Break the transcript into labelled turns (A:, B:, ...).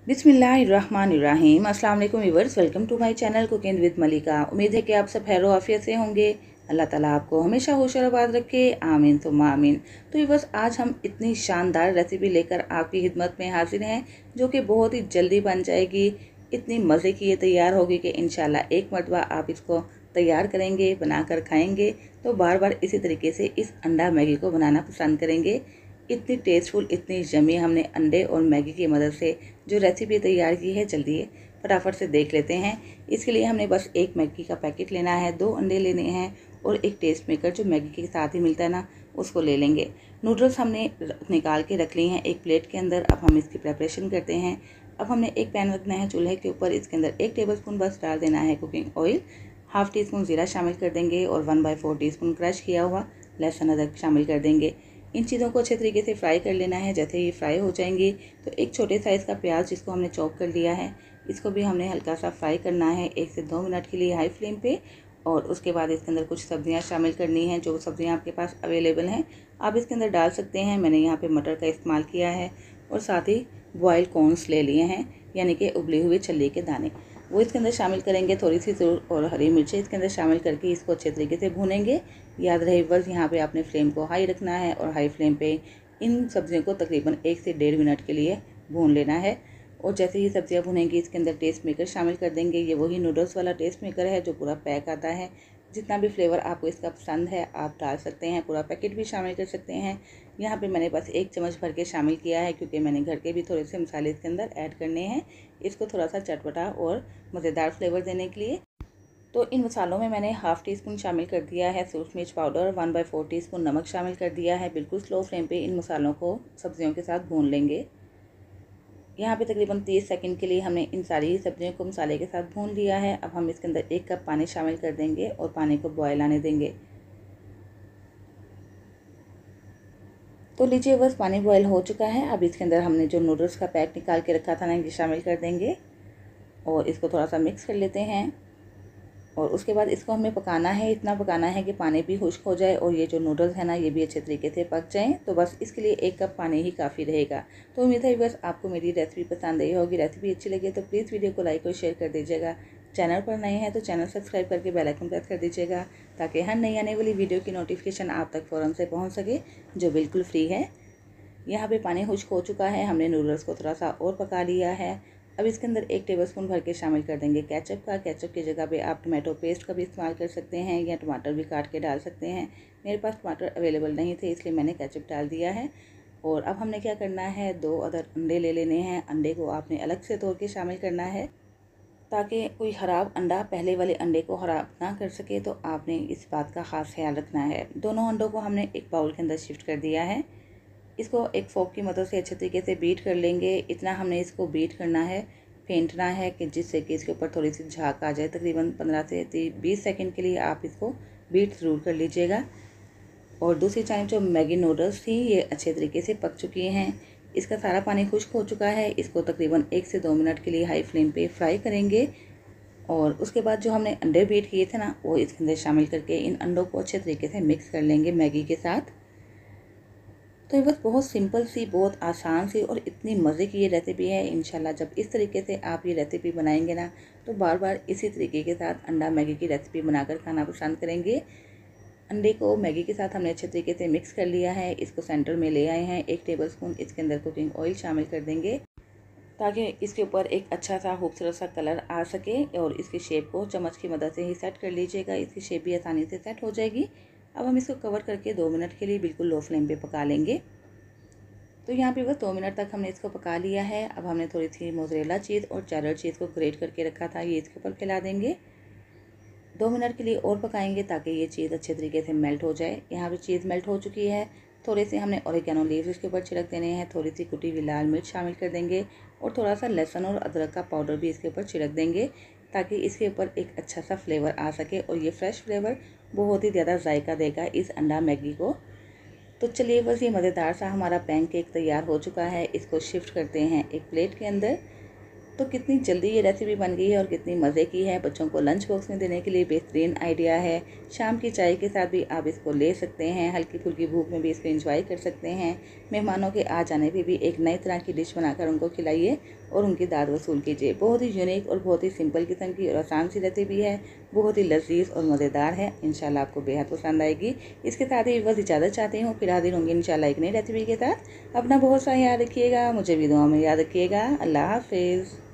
A: बिस्मिल्लाहिर्रहमानिर्रहीम। अस्सलाम वालेकुम viewers, welcome to my channel cooking with Malika. उम्मीद है कि आप सब खैर आफियत से होंगे। अल्लाह ताला आपको हमेशा होश और आबाद रखे, आमीन सुम्मा आमीन। तो व्यूअर्स, आज हम इतनी शानदार रेसिपी लेकर आपकी खिदमत में हाजिर हैं जो कि बहुत ही जल्दी बन जाएगी। इतनी मज़े की ये तैयार होगी कि इंशाल्लाह एक मरतबा आप इसको तैयार करेंगे, बनाकर खाएंगे तो बार बार इसी तरीके से इस अंडा मैगी को बनाना पसंद करेंगे। इतनी टेस्टफुल, इतनी यम्मी हमने अंडे और मैगी की मदद से जो रेसिपी तैयार की है, जल्दी फटाफट से देख लेते हैं। इसके लिए हमने बस एक मैगी का पैकेट लेना है, 2 अंडे लेने हैं और एक टेस्ट मेकर जो मैगी के साथ ही मिलता है ना, उसको ले लेंगे। नूडल्स हमने निकाल के रख लिए हैं एक प्लेट के अंदर। अब हम इसकी प्रिपरेशन करते हैं। अब हमने एक पैन रखना है चूल्हे के ऊपर। इसके अंदर 1 टेबलस्पून बस डाल देना है cooking oil. Half tea spoon ज़ीरा शामिल कर देंगे और 1/4 टीस्पून क्रश किया हुआ लहसुन अदरक शामिल कर देंगे। इन चीज़ों को अच्छे तरीके से फ्राई कर लेना है। जैसे ये फ्राई हो जाएंगी तो एक छोटे साइज़ का प्याज जिसको हमने चॉप कर लिया है, इसको भी हमने हल्का सा फ्राई करना है 1 से 2 मिनट के लिए हाई फ्लेम पे। और उसके बाद इसके अंदर कुछ सब्जियां शामिल करनी हैं। जो सब्जियां आपके पास अवेलेबल हैं आप इसके अंदर डाल सकते हैं। मैंने यहाँ पे मटर का इस्तेमाल किया है और साथ ही बॉइल्ड कॉर्न्स ले लिए हैं, यानी कि उबले हुए छल्ले के दाने, वो इसके अंदर शामिल करेंगे। थोड़ी सी ज़रूर और हरी मिर्चें इसके अंदर शामिल करके इसको अच्छे तरीके से भूनेंगे। याद रहे बस यहाँ पे आपने फ्लेम को हाई रखना है और हाई फ्लेम पे इन सब्जियों को तकरीबन 1 से 1.5 मिनट के लिए भून लेना है। और जैसे ही सब्जियाँ भुनेंगी इसके अंदर टेस्ट मेकर शामिल कर देंगे। ये वही नूडल्स वाला टेस्ट मेकर है जो पूरा पैक आता है। जितना भी फ्लेवर आपको इसका पसंद है आप डाल सकते हैं, पूरा पैकेट भी शामिल कर सकते हैं। यहाँ पे मैंने बस 1 चम्मच भर के शामिल किया है क्योंकि मैंने घर के भी थोड़े से मसाले इसके अंदर ऐड करने हैं, इसको थोड़ा सा चटपटा और मज़ेदार फ्लेवर देने के लिए। तो इन मसालों में मैंने हाफ़ टी स्पून शामिल कर दिया है सूरज मिर्च पाउडर, 1/4 टीस्पून नमक शामिल कर दिया है। बिल्कुल स्लो फ्लेम पे इन मसालों को सब्जियों के साथ भून लेंगे। यहाँ पे तकरीबन 30 सेकंड के लिए हमने इन सारी सब्जियों को मसाले के साथ भून लिया है। अब हम इसके अंदर 1 कप पानी शामिल कर देंगे और पानी को बॉयल आने देंगे। तो लीजिए बस पानी बॉयल हो चुका है। अब इसके अंदर हमने जो नूडल्स का पैक निकाल के रखा था ना, ये शामिल कर देंगे और इसको थोड़ा सा मिक्स कर लेते हैं। और उसके बाद इसको हमें पकाना है, इतना पकाना है कि पानी भी खुश्क हो जाए और ये जो नूडल्स है ना, ये भी अच्छे तरीके से पक जाएं। तो बस इसके लिए 1 कप पानी ही काफ़ी रहेगा। तो उम्मीद है बस आपको मेरी रेसिपी पसंद आई होगी। रेसिपी अच्छी लगी तो प्लीज़ वीडियो को लाइक और शेयर कर दीजिएगा। चैनल पर नए हैं तो चैनल सब्सक्राइब करके बेल आइकन प्रेस कर दीजिएगा ताकि हर नई आने वाली वीडियो की नोटिफिकेशन आप तक फ़ौरन से पहुँच सके, जो बिल्कुल फ्री है। यहाँ पे पानी खुश्क हो चुका है, हमने नूडल्स को थोड़ा सा और पका लिया है। अब इसके अंदर 1 टेबलस्पून भर के शामिल कर देंगे केचप का। केचप की जगह पे आप टमाटो पेस्ट का भी इस्तेमाल कर सकते हैं या टमाटर भी काट के डाल सकते हैं। मेरे पास टमाटर अवेलेबल नहीं थे इसलिए मैंने केचप डाल दिया है। और अब हमने क्या करना है, 2 अदर अंडे ले लेने हैं। अंडे को आपने अलग से तोड़ के शामिल करना है ताकि कोई ख़राब अंडा पहले वाले अंडे को ख़राब ना कर सके। तो आपने इस बात का ख़ास ख्याल रखना है। दोनों अंडों को हमने एक बाउल के अंदर शिफ्ट कर दिया है। इसको एक फोक की मदद से अच्छे तरीके से बीट कर लेंगे। इतना हमने इसको बीट करना है, फेंटना है कि जिससे कि इसके ऊपर थोड़ी सी झाग आ जाए। तकरीबन 15 से 20 सेकंड के लिए आप इसको बीट ज़रूर कर लीजिएगा। और दूसरी टाइम जो मैगी नूडल्स थी ये अच्छे तरीके से पक चुकी हैं। इसका सारा पानी खुश्क हो चुका है। इसको तकरीबन 1 से 2 मिनट के लिए हाई फ्लेम पे फ्राई करेंगे। और उसके बाद जो हमने अंडे बीट किए थे ना, वो इसके अंदर शामिल करके इन अंडों को अच्छे तरीके से मिक्स कर लेंगे मैगी के साथ। तो ये बस बहुत सिंपल सी, बहुत आसान सी और इतनी मज़े की ये रेसिपी है। इंशाल्लाह जब इस तरीके से आप ये रेसिपी बनाएंगे ना तो बार बार इसी तरीके के साथ अंडा मैगी की रेसिपी बनाकर खाना पसंद करेंगे। अंडे को मैगी के साथ हमने अच्छे तरीके से मिक्स कर लिया है। इसको सेंटर में ले आए हैं। 1 टेबलस्पून इसके अंदर कुकिंग ऑयल शामिल कर देंगे ताकि इसके ऊपर एक अच्छा सा खूबसूरत सा कलर आ सके। और इसकी शेप को चम्मच की मदद से ही सेट कर लीजिएगा, इसकी शेप भी आसानी से सेट हो जाएगी। अब हम इसको कवर करके 2 मिनट के लिए बिल्कुल लो फ्लेम पे पका लेंगे। तो यहाँ पे बस 2 मिनट तक हमने इसको पका लिया है। अब हमने थोड़ी सी मोज़रेला चीज़ और चेडर चीज़ को ग्रेट करके रखा था, ये इसके ऊपर फैला देंगे। 2 मिनट के लिए और पकाएंगे ताकि ये चीज़ अच्छे तरीके से मेल्ट हो जाए। यहाँ पे चीज़ मेल्ट हो चुकी है। थोड़े से हमने ऑरिगेनो लीव्स इसके ऊपर छिड़क देने हैं। थोड़ी सी कुटी हुई लाल मिर्च शामिल कर देंगे और थोड़ा सा लहसुन और अदरक का पाउडर भी इसके ऊपर छिड़क देंगे ताकि इसके ऊपर एक अच्छा सा फ्लेवर आ सके। और ये फ्रेश फ्लेवर बहुत ही ज़्यादा जायका देगा इस अंडा मैगी को। तो चलिए बस ये मज़ेदार सा हमारा पैनकेक तैयार हो चुका है। इसको शिफ्ट करते हैं एक प्लेट के अंदर। तो कितनी जल्दी ये रेसिपी बन गई है और कितनी मज़े की है। बच्चों को लंच बॉक्स में देने के लिए बेहतरीन आइडिया है। शाम की चाय के साथ भी आप इसको ले सकते हैं। हल्की फुल्की भूख में भी इसको एंजॉय कर सकते हैं। मेहमानों के आ जाने पे भी एक नई तरह की डिश बनाकर उनको खिलाइए और उनकी दाद वसूल कीजिए। बहुत ही यूनिक और बहुत ही सिंपल किस्म की और आसान सी रेसिपी है, बहुत ही लजीज और मज़ेदार है। इंशाल्लाह आपको बेहद पसंद आएगी। इसके साथ ही बस इजाज़त चाहती हूँ, फिर हाजिर होंगे इंशाल्लाह एक नई रेसिपी के साथ। अपना बहुत सा याद रखिएगा, मुझे भी दुआ में याद रखिएगा। अल्लाह हाफिज़।